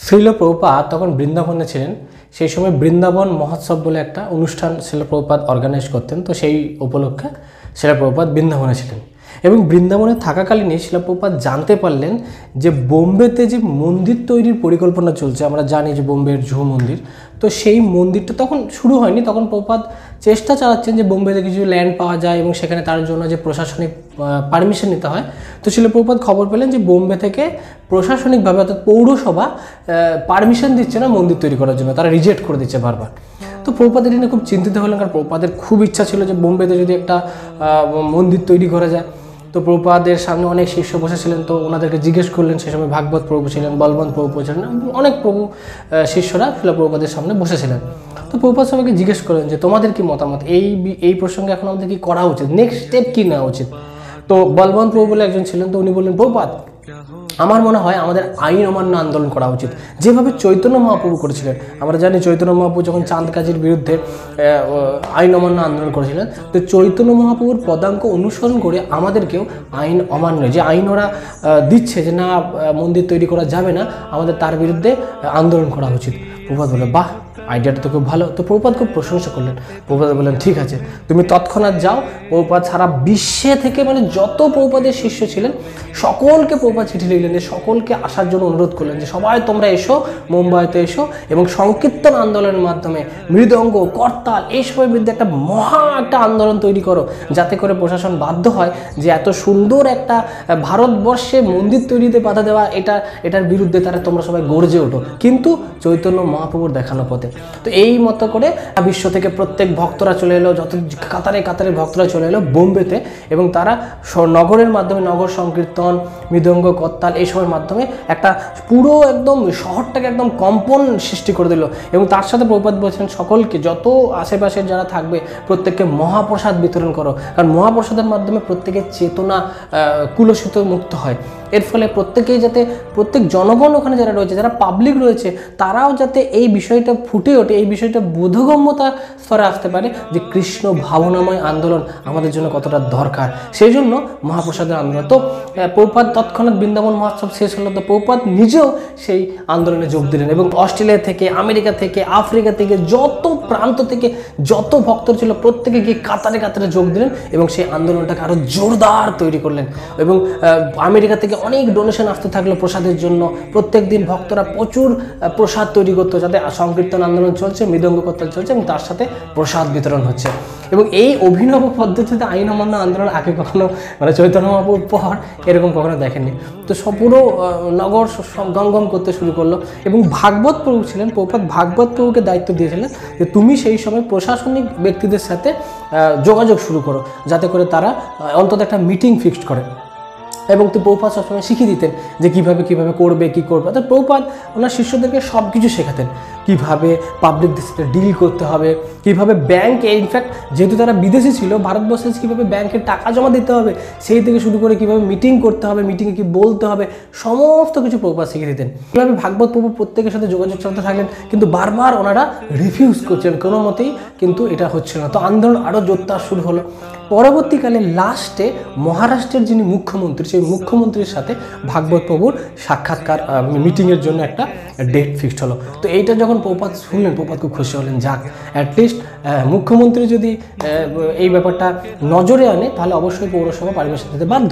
শ্রীল প্রভুপাদ তখন বৃন্দাবনে ছিলেন। সেই সময় বৃন্দাবন মহোৎসব বলে একটা অনুষ্ঠান শ্রীল প্রভুপাদ অর্গানাইজ করতেন। তো সেই উপলক্ষে শ্রীল প্রভুপাদ বৃন্দাবনে ছিলেন এবং বৃন্দাবনে থাকাকালীনই শ্রীল প্রভুপাদ জানতে পারলেন যে বোম্বেতে যে মন্দির তৈরির পরিকল্পনা চলছে, আমরা জানি যে বোম্বের জুহু মন্দির, তো সেই মন্দিরটা তখন শুরু হয়নি। তখন প্রভুপাদ চেষ্টা চালাচ্ছেন যে বোম্বেতে কিছু ল্যান্ড পাওয়া যায় এবং সেখানে তার জন্য যে প্রশাসনিক পারমিশন নিতে হয়। তো শ্রীল প্রভুপাদ খবর পেলেন যে বোম্বে থেকে প্রশাসনিকভাবে অর্থাৎ পৌরসভা পারমিশন দিচ্ছে না মন্দির তৈরি করার জন্য, তারা রিজেক্ট করে দিচ্ছে বারবার। তো প্রভুপাদ এটা নিয়ে খুব চিন্তিত হলেন, কারণ প্রভুপাদের খুব ইচ্ছা ছিল যে বোম্বেতে যদি একটা মন্দির তৈরি করা যায়। তো প্রভুপাদের সামনে অনেক শিষ্য বসেছিলেন, তো ওনাদেরকে জিজ্ঞেস করলেন। সে সময় ভাগবত প্রভু ছিলেন, বলবন্ত প্রভু ছিলেন, অনেক প্রভু শিষ্যরা শ্রীল প্রভুপাদের সামনে বসেছিলেন। তো প্রভুপাদ সবাইকে জিজ্ঞেস করলেন যে তোমাদের কি মতামত, এই প্রসঙ্গে এখন আমাদের কি করা উচিত, নেক্সট স্টেপ কি নেওয়া উচিত। তো বলবন্ত প্রভু বলে একজন ছিলেন, তো উনি বললেন প্রভুপাদ আমার মনে হয় আমাদের আইন অমান্য আন্দোলন করা উচিত, যেভাবে চৈতন্য মহাপ্রভু করেছিলেন। আমরা জানি চৈতন্য মহাপ্রভু যখন চাঁদ কাজীর বিরুদ্ধে আইন অমান্য আন্দোলন করেছিলেন, তো চৈতন্য মহাপ্রভুর পদাঙ্ক অনুসরণ করে আমাদেরকেও আইন অমান্য, যে আইন ওরা দিচ্ছে যে না মন্দির তৈরি করা যাবে না, আমাদের তার বিরুদ্ধে আন্দোলন করা উচিত। প্রভুপাদ বললেন বাহ, আইডিয়াটা তো খুব ভালো। তো প্রভুপাদ খুব প্রশংসা করলেন। প্রভুপাদ বললেন ঠিক আছে, তুমি তৎক্ষণাৎ যাও। প্রভুপাদ সারা বিশ্বে থেকে যত প্রভুপাদের শিষ্য ছিলেন সকলকে প্রভুপাদ চিঠি লিখলেন, যে সকলকে আসার জন্য অনুরোধ করলেন যে সবাই তোমরা এসো, মুম্বাইতে এসো এবং সংকীর্তন আন্দোলনের মাধ্যমে মৃদঙ্গ করতাল এইসবের বিরুদ্ধে একটা আন্দোলন তৈরি করো, যাতে করে প্রশাসন বাধ্য হয় যে এত সুন্দর একটা ভারতবর্ষে মন্দির তৈরিতে বাধা দেওয়া, এটার বিরুদ্ধে তোমরা সবাই গর্জে ওঠো, কিন্তু চৈতন্য মহাপ্রভুর দেখানো পথে। তো এই মতো করে বিশ্ব থেকে প্রত্যেক ভক্তরা চলে এলো, যত কাতারে কাতারে ভক্তরা চলে এলো বোম্বেতে, এবং তারা নগরের মাধ্যমে নগর সংকীর্তন, মৃদঙ্গ করতাল এইসবের মাধ্যমে একটা পুরো একদম শহরটাকে একদম কম্পন সৃষ্টি করে দিল। এবং তার সাথে প্রভুপাদ বলছেন সকলকে, যত আশেপাশের যারা থাকবে প্রত্যেককে মহাপ্রসাদ বিতরণ করো, কারণ মহাপ্রসাদের মাধ্যমে প্রত্যেকের চেতনা কুলসিত মুক্ত হয়। এর ফলে প্রত্যেকেই যাতে, প্রত্যেক জনগণ ওখানে যারা রয়েছে, যারা পাবলিক রয়েছে, তারাও যাতে এই বিষয়টা ফুটে ওঠে, এই বিষয়টা বোধগম্যতা স্তরে আসতে পারে যে কৃষ্ণ ভাবনাময় আন্দোলন আমাদের জন্য কতটা দরকার। সেই জন্য মহাপ্রসাদের আন্দোলন। তো প্রভুপাদ তৎক্ষণাৎ বৃন্দাবন মহোৎসব শেষ হলো, তো প্রভুপাদ নিজেও সেই আন্দোলনে যোগ দিলেন এবং অস্ট্রেলিয়া থেকে, আমেরিকা থেকে, আফ্রিকা থেকে, যত প্রান্ত থেকে যত ভক্ত ছিল প্রত্যেকে গিয়ে কাতারে কাতারে যোগ দিলেন এবং সেই আন্দোলনটাকে আরও জোরদার তৈরি করলেন। এবং আমেরিকা থেকে অনেক ডোনেশন আসতে থাকলো প্রসাদের জন্য। প্রত্যেক দিন ভক্তরা প্রচুর প্রসাদ তৈরি করতো, যাতে সংকীর্তন আন্দোলন চলছে, মৃদঙ্গ করতাল চলছে এবং তার সাথে প্রসাদ বিতরণ হচ্ছে। এবং এই অভিনব পদ্ধতিতে আইন অমান্য আন্দোলন আগে কখনো চৈতন্য মহাপ্রভুর পর এরকম কখনো দেখেননি। তো পুরো নগর গমগম করতে শুরু করলো। এবং ভাগবত প্রভু ছিলেন, প্রভুপাদ ভাগবত প্রভুকে দায়িত্ব দিয়েছিলেন যে তুমি সেই সময় প্রশাসনিক ব্যক্তিদের সাথে যোগাযোগ শুরু করো, যাতে করে তারা অন্তত একটা মিটিং ফিক্সড করে। এবং তো প্রভুপাদ সবসময় শিখিয়ে দিতেন যে কীভাবে করবে, কী করবে। অর্থাৎ প্রভুপাদ ওনার শিষ্যদেরকে সব কিছু শেখাতেন, কীভাবে পাবলিকদের সাথে ডিল করতে হবে, কীভাবে ব্যাংকে, ইনফ্যাক্ট যেহেতু তারা বিদেশি ছিল, ভারতবর্ষে কীভাবে ব্যাংকে টাকা জমা দিতে হবে সেই থেকে শুরু করে কীভাবে মিটিং করতে হবে, মিটিংয়ে কী বলতে হবে, সমস্ত কিছু প্রভুপাদ শিখিয়ে দিতেন। কীভাবে ভাগবত প্রভু প্রত্যেকের সাথে যোগাযোগ চালাতে থাকলেন, কিন্তু বারবার ওনারা রিফিউজ করছেন, কোনো মতেই কিন্তু এটা হচ্ছে না। তো আন্দোলন আরও জোরদার শুরু হলো। পরবর্তীকালে লাস্টে মহারাষ্ট্রের যিনি মুখ্যমন্ত্রী, সেই মুখ্যমন্ত্রীর সাথে ভাগবত প্রভুর সাক্ষাৎকার মিটিংয়ের জন্য একটা ডেট ফিক্সড হলো। তো এইটা যখন প্রভুপাদ শুনলেন, প্রভুপাদ খুব খুশি হলেন, যাক অ্যাটলিস্ট মুখ্যমন্ত্রী যদি এই ব্যাপারটা নজরে আনে তাহলে অবশ্যই পৌরসভা পারমিশন দিতে বাধ্য।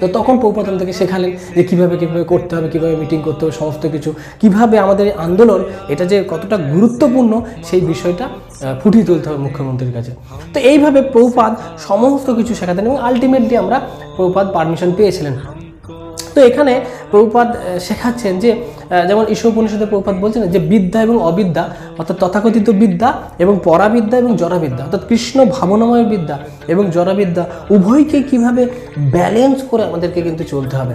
তো তখন প্রভুপাদ থেকে শেখালেন যে কীভাবে করতে হবে, কীভাবে মিটিং করতে হবে, সমস্ত কিছু কীভাবে আমাদের আন্দোলন এটা যে কতটা গুরুত্বপূর্ণ সেই বিষয়টা ফুটিয়ে তুলতে হবে মুখ্যমন্ত্রীর কাছে। তো এইভাবে প্রভুপাদ সমস্ত কিছু শেখাতেন এবং আলটিমেটলি আমরা প্রভুপাদ পারমিশন পেয়েছিলেন। তো এখানে প্রভুপাদ শেখাচ্ছেন যে যেমন ঈশ্বর উপনিষদে প্রভুপাদ বলছেন যে বিদ্যা এবং অবিদ্যা, অর্থাৎ তথাকথিত বিদ্যা এবং পরাবিদ্যা এবং জড়বিদ্যা, অর্থাৎ কৃষ্ণ ভাবনাময় বিদ্যা এবং জড়বিদ্যা উভয়কে কিভাবে ব্যালেন্স করে আমাদেরকে কিন্তু চলতে হবে।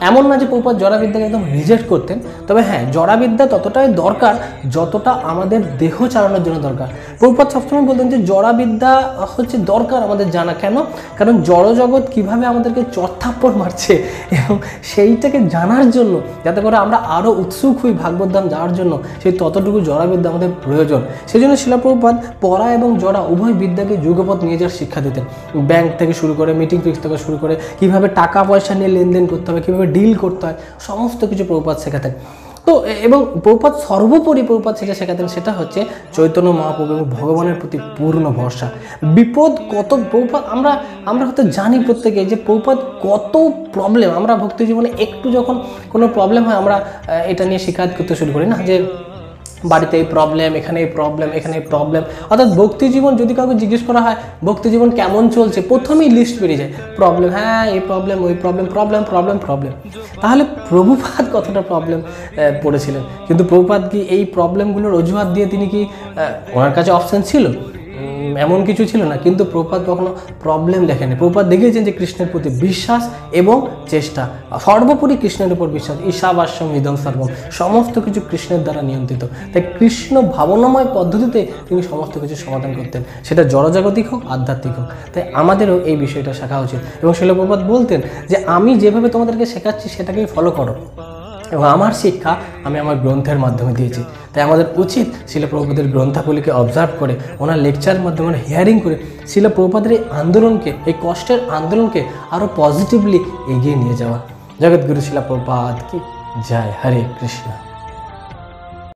এমন না যে প্রভুপাদ জড়বিদ্যাকে একদম রিজেক্ট করতেন, তবে হ্যাঁ জড়বিদ্যা ততটাই দরকার যতটা আমাদের দেহ চালানোর জন্য দরকার। প্রভুপাদ সবসময় বলতেন যে জড়বিদ্যা হচ্ছে দরকার আমাদের জানা। কেন? কারণ জড়জগৎ কিভাবে আমাদেরকে চড়থাপ্পড় মারছে এবং সেইটাকে জানার জন্য, যাতে করে আমরা আরও উৎসুক হই ভাগবত ধাম যাওয়ার জন্য, সেই ততটুকু জড়বিদ্যা আমাদের প্রয়োজন। সেই জন্য শিলা প্রভুপাদ পরা এবং জড়া উভয় বিদ্যাকে যুগপৎ নিয়ে যাওয়ার শিক্ষা দিতেন। ব্যাংক থেকে শুরু করে, মিটিং ফিক্স থেকে শুরু করে, কীভাবে টাকা পয়সা নিয়ে লেনদেন করতে হবে, কীভাবে ডিল করতে হয়, সমস্ত কিছু প্রভুপাদ শেখাতেন। তো তো এবং প্রভুপাদ সর্বোপরি প্রভুপাদ সেটা শেখাতেন, সেটা হচ্ছে চৈতন্য মহাপ্রভু এবং ভগবানের প্রতি পূর্ণ ভরসা। বিপদ কত প্রভুপাদ, আমরা হয়তো জানি প্রত্যেকে যে প্রভুপাদ কত প্রবলেম, আমরা ভক্তি জীবনে একটু যখন কোনো প্রবলেম হয় আমরা এটা নিয়ে শিকায়ত করতে শুরু করি না, যে বাড়িতে এই প্রবলেম, এখানে এই প্রবলেম, এখানে এই প্রবলেম। অর্থাৎ ভক্তি জীবন যদি কাউকে জিজ্ঞেস করা হয় ভক্তি জীবন কেমন চলছে, প্রথমেই লিস্ট বেরিয়ে যায় প্রবলেম, হ্যাঁ এই প্রবলেম, ওই প্রবলেম, প্রবলেম প্রবলেম প্রবলেম। তাহলে প্রভুপাদ কতটা প্রবলেম পড়েছিলেন, কিন্তু প্রভুপাদ কি এই প্রবলেমগুলোর অজুহাত দিয়ে তিনি কি, ওনার কাছে অপশন ছিল? এমন কিছু ছিল না। কিন্তু প্রভুপাদ কখনো প্রবলেম দেখেনি। প্রভুপাদ দেখেছেন যে কৃষ্ণের প্রতি বিশ্বাস এবং চেষ্টা, সর্বোপরি কৃষ্ণের উপর বিশ্বাস। ঈশাবাস্যম ইদং সর্বম, সমস্ত কিছু কৃষ্ণের দ্বারা নিয়ন্ত্রিত। তাই কৃষ্ণ ভাবনাময় পদ্ধতিতে তিনি সমস্ত কিছু সমাধান করতেন, সেটা জড়জাগতিক হোক আধ্যাত্মিক হোক। তাই আমাদেরও এই বিষয়টা শেখা উচিত। এবং শিল প্রভুপাদ বলতেন যে আমি যেভাবে তোমাদেরকে শেখাচ্ছি সেটাকেই ফলো করো, এবং আমার শিক্ষা আমি আমার গ্রন্থের মাধ্যমে দিয়েছি। তাই আমাদের উচিত শিল প্রভুপাদের গ্রন্থাবলীকে অবজার্ভ করে, ওনার লেকচারের মাধ্যমে হিয়ারিং করে শিল প্রভুপাদের এই আন্দোলনকে, এই কষ্টের আন্দোলনকে আরও পজিটিভলি এগিয়ে নিয়ে যাওয়া। জগৎগুরু শিল প্রভুপাদ কি জয়। হরে কৃষ্ণ।